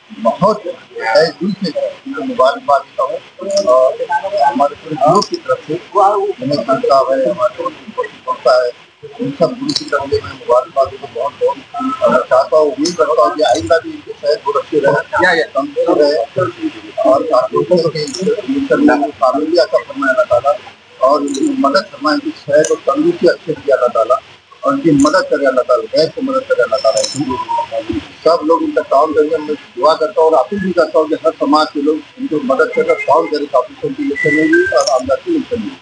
बहुत दिल से मुबारकबाद देता हूँ और हमारे पूरे ग्रुप की तरफ से हमें संस्था है, हमारे संस्था है, उन सब गुरु की तरफ से मैं मुबारकबाद देता हूँ। बहुत चाहता हूँ, उम्मीद करता हूँ कि आइंदा भी इनके शहर बहुत अच्छे रहे, तंदुरुस्त रहे और लोगों के कामयाबी आता फरमाए अल्लाह ताला और उनकी मदद फरमाए, इनकी शहर को तंदुरुस्ती अच्छे से अल्लाह ताला और उनकी मदद करे अल्लाह ताला, गैर से मदद करे अल्लाह ताला। सब लोग इनका काम करेंगे, मैं दुआ करता हूँ और अपील भी करता हूँ कि हर समाज के लोग इनको मदद करकर काम करें, ऑपरेशन की इलेक्शन में भी और आमदार की इलेक्शन में।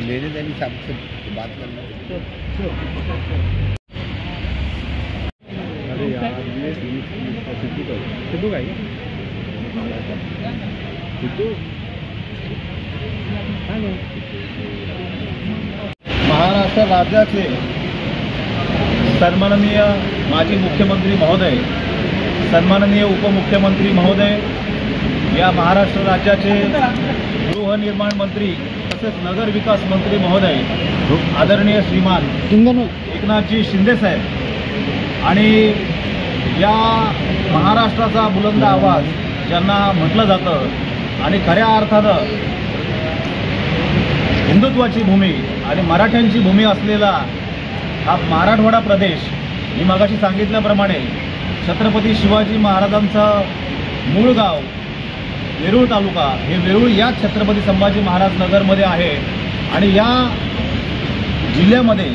मेरे दैनी साहब से बात करना। अरे यार ये सिद्धू का सिद्धू महाराष्ट्र राज्याचे सन्माननीय माजी मुख्यमंत्री महोदय, सन्माननीय उपमुख्यमंत्री महोदय, या महाराष्ट्र राज्याचे गृहनिर्माण मंत्री तसेच नगर विकास मंत्री महोदय आदरणीय श्रीमान एकनाथजी शिंदे साहेब आणि या महाराष्ट्राचा बुलंद आवाज ज्यांना म्हटलं जातं आणि खऱ्या अर्थानं हिंदुत्वाची भूमी आणि मराठ्यांची भूमी असलेला हा मराठवाडा प्रदेश, मी मगाशी सांगितल्याप्रमाणे छत्रपती शिवाजी महाराजांचं मूळ गाव वेरूळ तालुका, हे वेरूळ या छत्रपती संभाजी महाराज नगरमध्ये आहे आणि या जिल्ह्यामध्ये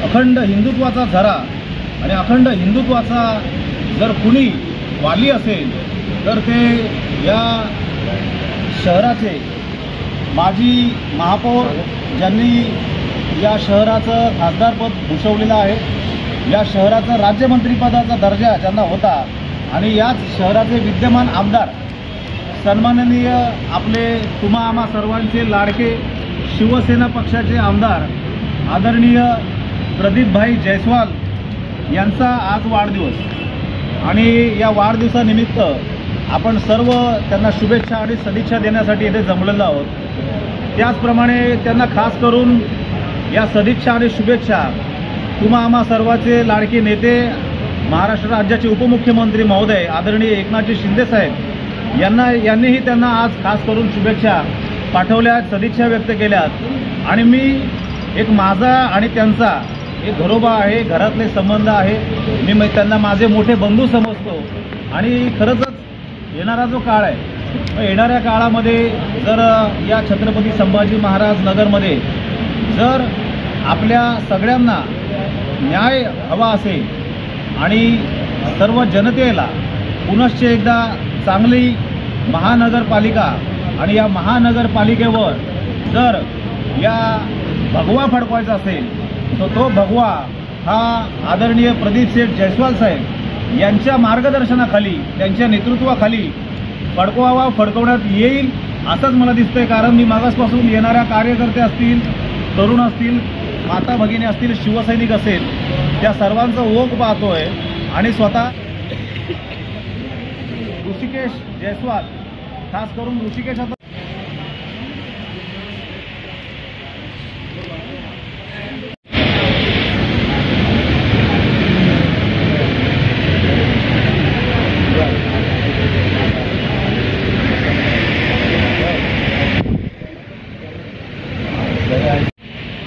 अखंड हिंदुत्वाचा झरा आणि अखंड हिंदुत्वाचा जर कुणी वाली असेल तर ते या शहराचे माजी महापौर, ज्यांनी या शहराचं खासदारपद भूषवलेलं आहे, या शहराचा राज्यमंत्रीपदाचा दर्जा ज्यांना होता आणि याच शहराचे विद्यमान आमदार सन्माननीय आपले तुम्हा आम्हा सर्वांचे लाडके शिवसेना पक्षाचे आमदार आदरणीय प्रदीपभाई जयस्वाल यांचा आज वाढदिवस आणि या वाढदिवसानिमित्त आपण सर्व त्यांना शुभेच्छा आणि सदिच्छा देण्यासाठी इथे जमलेलो आहोत। त्याचप्रमाणे त्यांना खास करून या सदिच्छा आणि शुभेच्छा तुम्हा आम्हा सर्वांचे लाडके नेते महाराष्ट्र राज्याचे उपमुख्यमंत्री महोदय आदरणीय एकनाथजी शिंदे साहेब यांनीही त्यांना आज खास करून शुभेच्छा पाठवल्या, सदिच्छा व्यक्त केल्यात आणि मी एक माझा आणि त्यांचा एक घरोबा आहे, घरातले संबंध आहे, मी त्यांना माझे मोठे बंधू समजतो आणि खरंच येणारा जो काळ आहे, येणाऱ्या काळामध्ये जर या छत्रपती संभाजी महाराज नगरमध्ये जर आपल्या सगळ्यांना न्याय हवा असेल आणि सर्व जनतेला पुनश्च एकदा चांगली महानगरपालिका आणि या महानगरपालिकेवर जर या भगवा फडकवायचा असेल तर तो भगवा हा आदरणीय प्रदीप शेठ जयस्वाल साहेब यांच्या मार्गदर्शनाखाली, त्यांच्या नेतृत्वाखाली फडकवण्यात येईल असंच मला दिसतंय। कारण मी मागासपासून येणाऱ्या कार्यकर्ते असतील, तरुण असतील, माता भगिनी असतील, शिवसैनिक असेल, त्या सर्वांचं ओघ पाहतोय आणि स्वतः ऋषिकेश जयस्वाल, खास करून ऋषिकेश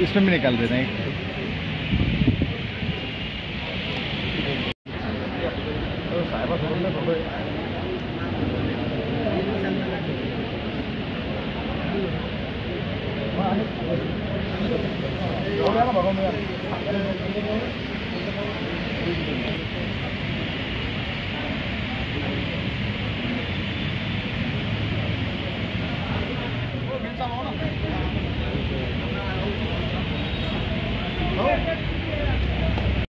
इसमें भी निकाल देते हैं।